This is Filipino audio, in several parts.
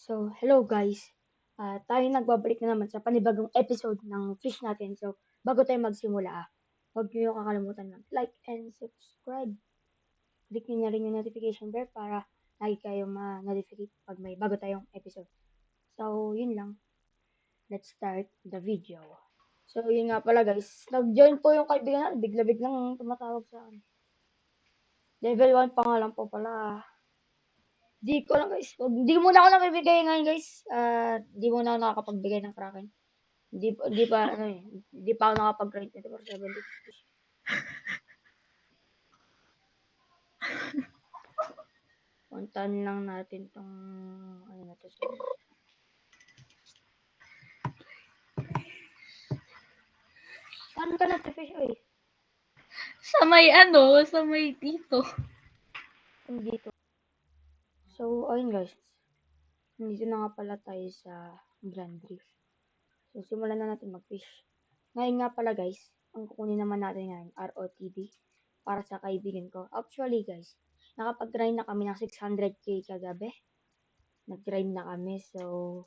So, hello guys. Tayo nagbabalik na naman sa panibagong episode ng Fish natin. So, bago tayo magsimula, huwag niyo yung kakalimutan mag like and subscribe. Click niyo na rin yung notification bell para lagi kayo ma-notify pag may bago tayong episode. So, yun lang. Let's start the video. So, yun nga pala guys. Nag-join po yung kaibigan natin. Bigla-biglang tumatawag sa akin. Level 1 pa nga lang po pala. Di ko lang guys. Di muna ako nabibigay ngayon guys. Di muna ako nakakapagbigay ng Kraken. Hindi pa, ano eh, hindi pa ako nakapag-grind 24/7 dito. Puntahan lang natin tong, ano na to. Saan ka na-fish eh? Sa may dito. Dito. So, ayun guys. Nandito na nga pala tayo sa Grand Reef. So, simulan na natin mag-fish. Ngayon nga pala guys, ang kukunin naman natin ngayon, ROTD, para sa kaibigan ko. Actually guys, nakapag-grind na kami ng 600k kagabi. Nag-grind na kami, so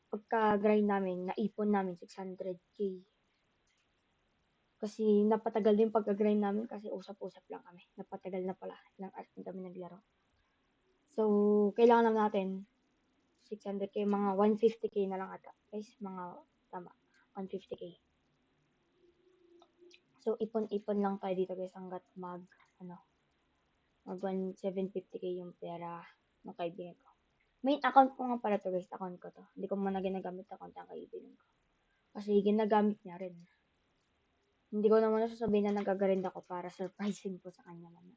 pagka-grind namin, naipon namin 600k. Kasi napatagal din pagka-grind namin kasi usap-usap lang kami. Napatagal na pala. Ilang hours na kami naglaro. So, kailangan naman natin 600k, mga 150k na lang ata. Guys, mga tama. 150k. So, ipon-ipon lang tayo dito guys hanggat mag 750k yung pera ng kaibigan ko. Main account ko nga pala to guys. Account ko to. Hindi ko muna ginagamit account ng kaibigan ko. Kasi ginagamit niya rin. Hindi ko naman sasabihin na nagagarind ako para surprising ko sa kanya naman.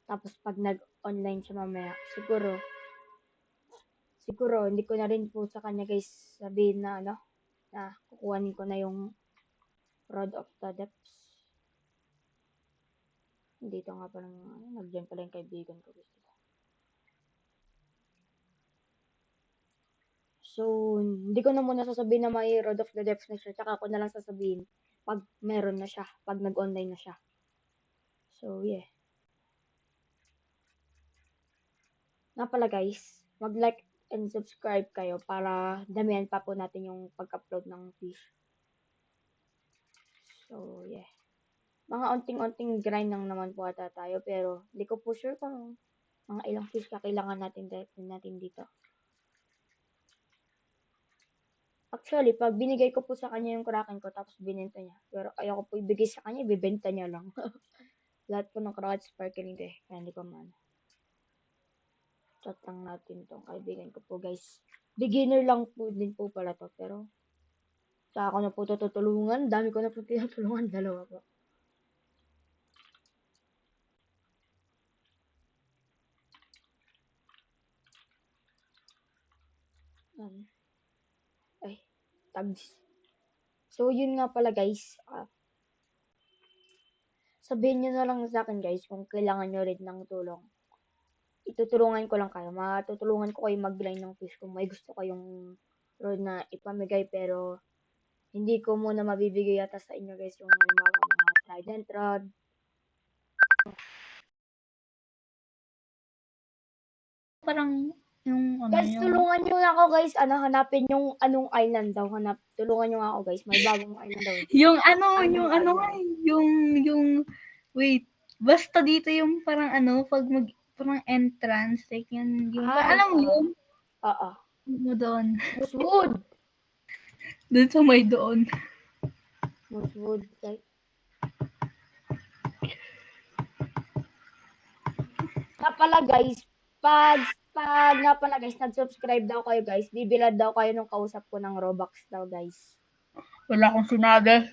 Tapos pag nag-online siya mamaya, siguro hindi ko na rin po sa kanya guys sabihin na na kukuhanin ko na yung Rod of the Depths. Dito nga palang nag-join pala yung kaibigan ko guys. So, hindi ko na muna sasabihin na may Rod of the Depths na siya. Tsaka ako na lang sasabihin pag meron na siya. Pag nag-online na siya. So, yeah. Nga pala guys, mag-like and subscribe kayo para damihan pa po natin yung pag-upload ng fish. So, yeah. Mga unting-unting grind lang naman po ata tayo pero hindi ko po sure kung mga ilang fish kakailangan natin dito. Actually, pag binigay ko po sa kanya yung Kraken ko tapos binenta niya, pero ayaw ko po ibigay sa kanya, ibibenta niya lang. Lahat po ng Kraken sparkling eh, kaya hindi ko man. Chat lang natin tong kaibigan ko po guys. Beginner lang po din po pala to, pero sa ako na po tutulungan. Dami ko na po tinutulungan. Dalawa po. Ay, tags. So, yun nga pala guys. Sabihin nyo na lang sa akin guys kung kailangan nyo rin ng tulong. Itutulungan ko lang kayo. Matutulungan ko kayo mag-grind ng fish kung may gusto kayong rod na ipamigay pero hindi ko muna mabibigay yata sa inyo guys yung halimbawa mga trident rod. Parang yung Guys, tulungan nyo na ako guys. Hanapin yung anong island daw. Tulungan nyo ako guys. May bagong island daw. wait. Basta dito yung parang parang entrance, like yan, yung, alam mo yun? Oo. Mo doon. Moosewood. Doon sa may doon. Moosewood. Like. Pala guys, pag nga pala guys, nag-subscribe daw kayo guys, bibilad daw kayo nung kausap ko ng Robux daw guys. Wala akong sinabi.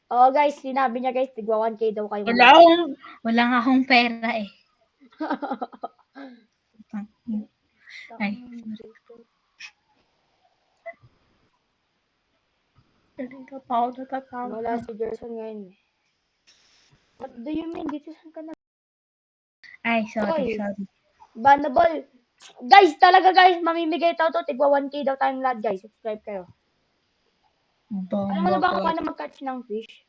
Oo guys, sinabi niya guys, tigwa 1k daw kayo. Wala nga akong pera eh. Ay. Wala si Gerson ngayon eh. What do you mean? Dito saan ka na? Ay, sorry. Bannable. Guys, talaga guys, mamimigay tayo to. Tigwa 1k daw tayong lahat guys. Subscribe kayo. Alam mo na ba kung paano mag-catch ng fish?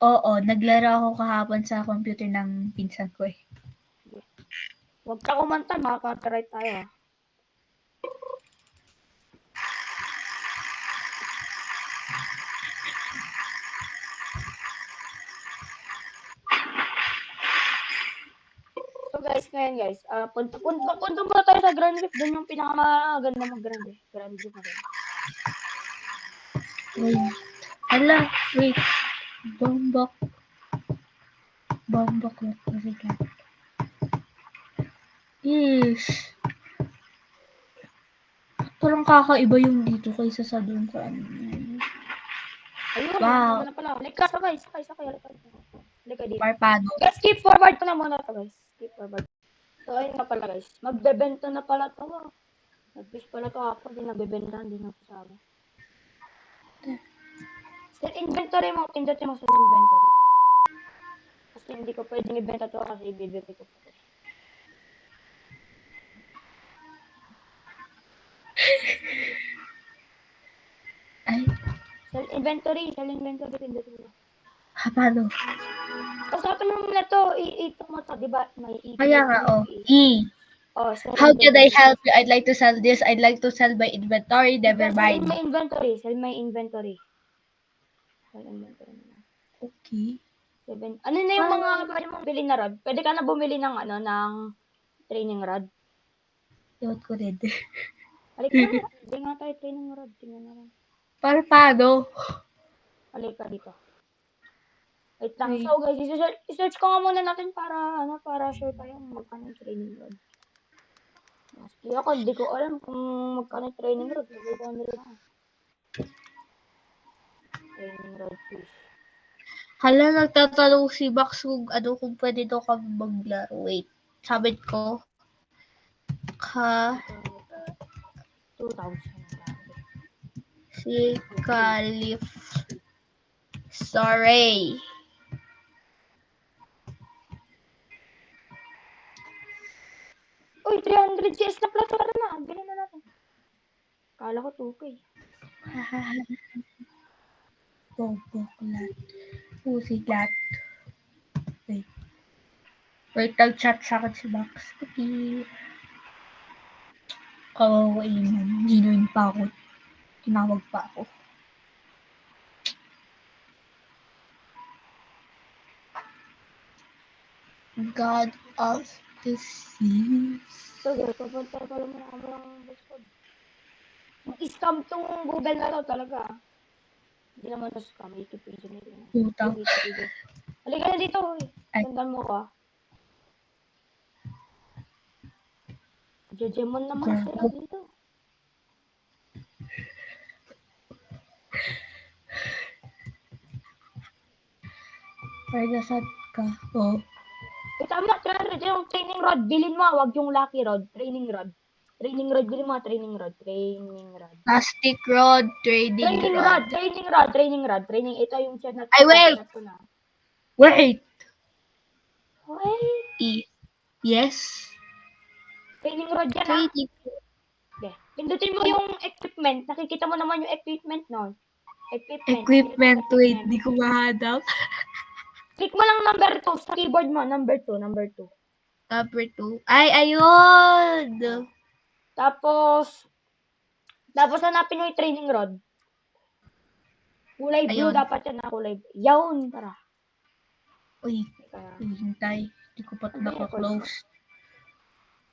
Oo, naglaro ako kahapon sa computer ng pinsan ko eh. Huwag ka kumanta, makaka-copyright tayo ah. guys, ngayon guys, punta muna tayo sa Grand Reef. Doon yung pinakamaganda mag-Grand Reef. Grand Reef maganda. Wait. Ala, wait. Bombok. What was it like? Yes. Parang kakaiba yung dito kaysa sa doon sa ano. Ayun, Wow. na pala. Like, sakay. Halika dito. Parpado. Guys, skip forward ko na muna to guys. Skip forward. So, ayun na pala guys. Magbebenta na pala to. Nag-fish pala to ako. Hindi nagbebenta. Hindi na kasama. Sa inventory mo. Pindutin mo sa inventory. Kasi hindi ko pwedeng ibenta to kasi ibibigay ko pa to. Ay, Sell inventory. Pindutin mo. paano? Kausapin mo muna to. I-talk mo to. Diba? May E. Kaya nga, oh. E. Oh, sell How can I inventory. help you? I'd like to sell this. I'd like to sell my inventory. Never Sell mind. my inventory. Sell my inventory. Sell inventory mo na. Okay. 7. Ano na yung mga pwede mong bilhin na rod? Pwede ka na bumili ng ano, ng training rod. Ewan ko rin. Halika na. Hindi nga tayo training rod. Tingnan na lang. Parpado. Halika dito. Wait lang. Wait. So guys, i-search ko nga muna natin para sure tayo magkano yung training rod. Maski ako, hindi ko alam kung magkano yung training rod. Nag-100 na. Training rod fish. Hala, nagtatanong si Max kung ano, kung pwede daw kami maglaro. Wait. Sabit ko. 2,000. Si Calif. Sorry. Uy, 300 CS na pala. Tara na. Bilhin na natin. Kala ko 2K. Boboklat. Pusilat. Wait. Wait, nag-chat sa akin si Max. Okay. Kawawain. Ginuin pa ako. Tinawag pa ako. God of the Seas. So guys, papunta pala muna kami ng Discord. Scam tong Google na to talaga. Hindi naman to scam. Wikipedia nila. Utang. Wikipedia. Halika na dito. Ay. Tandaan mo ka. Jejemon naman sila dito. Para saan ka? Oh. Tama. 300 yung training rod. Bilhin mo. Wag yung lucky rod. Training rod. Training rod. Bilhin mo. Training rod. Plastic rod. Trading rod. Training rod. Ito yung chat na. Ay, wait. Wait. Wait. Yes. Training rod yan ha. Okay. Pindutin mo yung equipment. Nakikita mo naman yung equipment nun. Equipment. Wait, di ko mahanap. Click mo lang number 2 sa keyboard mo. Number 2. Number 2. Ay, ayun! Tapos hanapin mo yung training rod. Kulay blue Ayun. dapat yan na kulay blue. Yawn, tara. Uy, hintay. Di ko pa ito naka-close.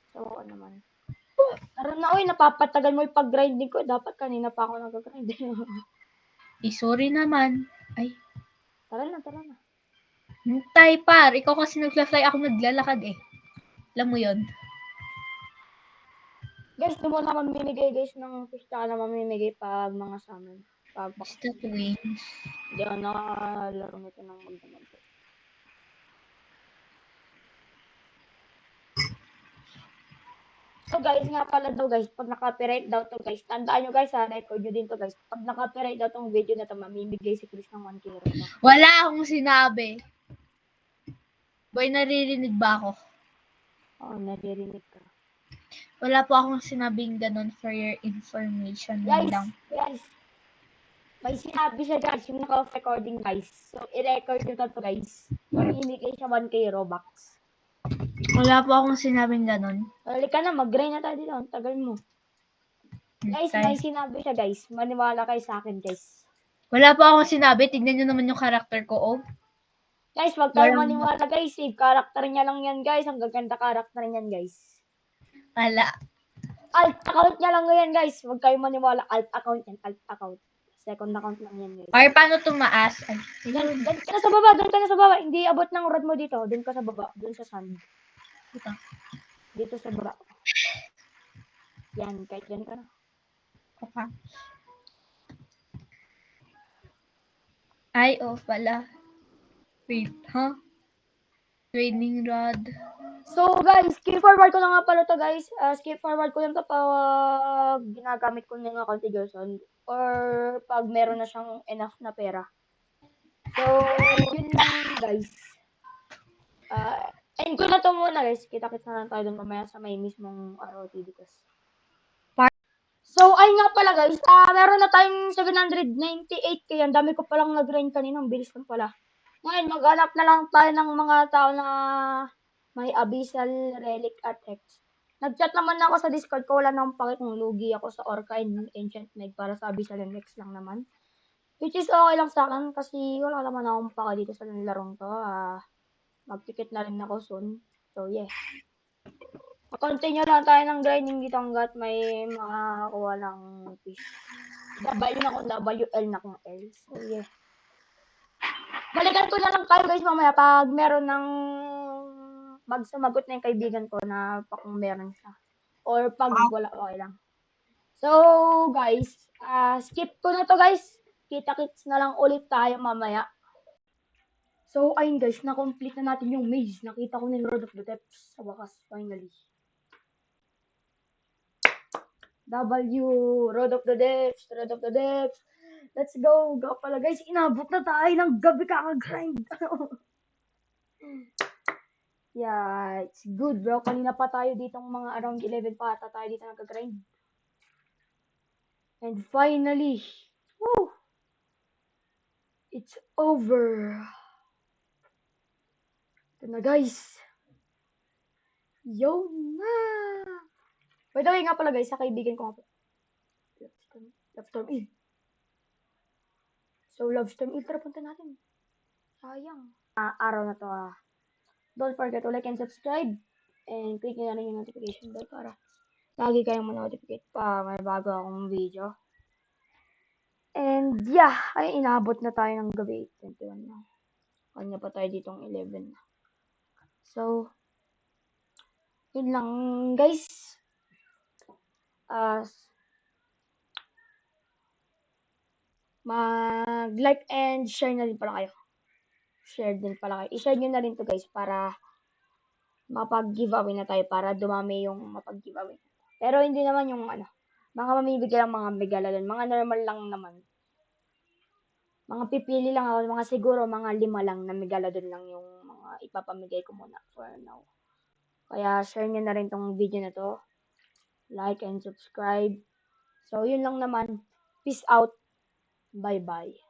So, ano naman. Tara na, napapatagal mo yung pag-grinding ko. Dapat kanina pa ako nag-grind. Sorry naman. Ay. Tara na. Hintay, par. Ikaw kasi nagla-fly, ako naglalakad eh. Alam mo yon. Guys, di mo na mamimigay guys ng fish na mamimigay pag mga salmon. Basta twins. Hindi ako nakalaro nito ng magdamag. So guys, nga pala daw guys, pag naka-copyright daw to guys, tandaan nyo guys ha, record nyo din to guys. Pag naka-copyright daw tong video na to, mamimigay si Chris ng 1K Robux. Wala akong sinabi. Boy, naririnig ba ako? Oo, naririnig ka. Wala po akong sinabing ganun for your information. Guys, may sinabi siya guys, yung naka-recording guys. So, i-record nyo to guys. Mamimigay siya 1K Robux. Wala po akong sinabing ganun. Halika na, mag-grind na tayo dito. Ang tagal mo. Guys, may sinabi siya guys. Maniwala kayo sa akin guys. Wala po akong sinabi. Tignan nyo naman yung character ko, oh. Guys, wag kayo Walang maniwala guys. Save character niya lang yan guys. Ang gaganda character niyan guys. wala. Alt account niya lang yan guys. Wag kayo maniwala. Alt account yan. Alt account. Second account lang yan guys. Or paano tumaas? Ay, Doon ka na sa baba. Doon ka na sa baba. Hindi abot ng rod mo dito. Doon ka sa baba. Doon sa sand. ito. Dito sa baba. Yan. Kahit yan ka na. Okay. Ay, pala. Wait, huh? Training rod. So guys, skip forward ko na nga pala to guys. Skip forward ko lang to pag ginagamit ko na yung configuration or pag meron na siyang enough na pera. So, yun lang guys. End ko na to muna guys. Kita-kits na lang tayo dun mamaya sa may mismong ROTD kasi. So, ayun nga pala guys. Meron na tayong 798 kaya ang dami ko palang nag-grind kanina. Ang bilis lang pala. Ngayon, maghanap na lang tayo ng mga tao na may Abyssal Relic at Hex. Nag-chat naman ako sa Discord ko. Wala namang pake kung lugi ako sa Orca and Ancient Meg para sa Abyssal and Hex lang naman. Which is okay lang sa akin kasi wala naman akong pake dito sa larong to. Mag-ticket na rin ako soon. So, yeah. Continue lang tayo ng grinding dito hanggat may makakakuha ng fish. W na kung W, L na kung L. So, yeah. Balikan ko na lang kayo guys mamaya pag meron ng pag sumagot na yung kaibigan ko na pa kung meron siya. Or pag wala, okay lang. So, guys, skip ko na to guys. Kita-kits na lang ulit tayo mamaya. So, ayun guys, na-complete na natin yung maze. Nakita ko na yung Road of the Depths sa wakas, finally. W, Road of the Depths, Road of the Depths. Let's go. Go pala guys, inabot na tayo ng gabi kakagrind. Yeah, it's good bro. Kanina pa tayo ditong mga around 11 pa ata tayo dito nagka-grind. And finally, woo! It's over. Ito na guys. Yo na! By the way nga pala guys, sa kaibigan ko nga pala. Lovestorm Eel. So, Lovestorm Eel, tara punta natin. Sayang. Araw na to Don't forget to like and subscribe. And click nyo na rin yung notification bell para lagi kayong ma-notificate pa may bago akong video. And yeah, ay inabot na tayo ng gabi 8:21 na. Kanya pa tayo ditong 11 na. So, yun lang guys. Mag-like and share na rin pala kayo. Share din pala kayo. I-share nyo na rin to guys para mapag-giveaway na tayo para dumami yung mapag-giveaway. Pero hindi naman yung mga mamibigay lang mga megala doon. Mga normal lang naman. Mga pipili lang ako. Mga siguro mga 5 lang na megala doon lang yung mga ipapamigay ko muna for now. Kaya share nyo na rin tong video na to. Like and subscribe. So yun lang naman. Peace out. Bye-bye.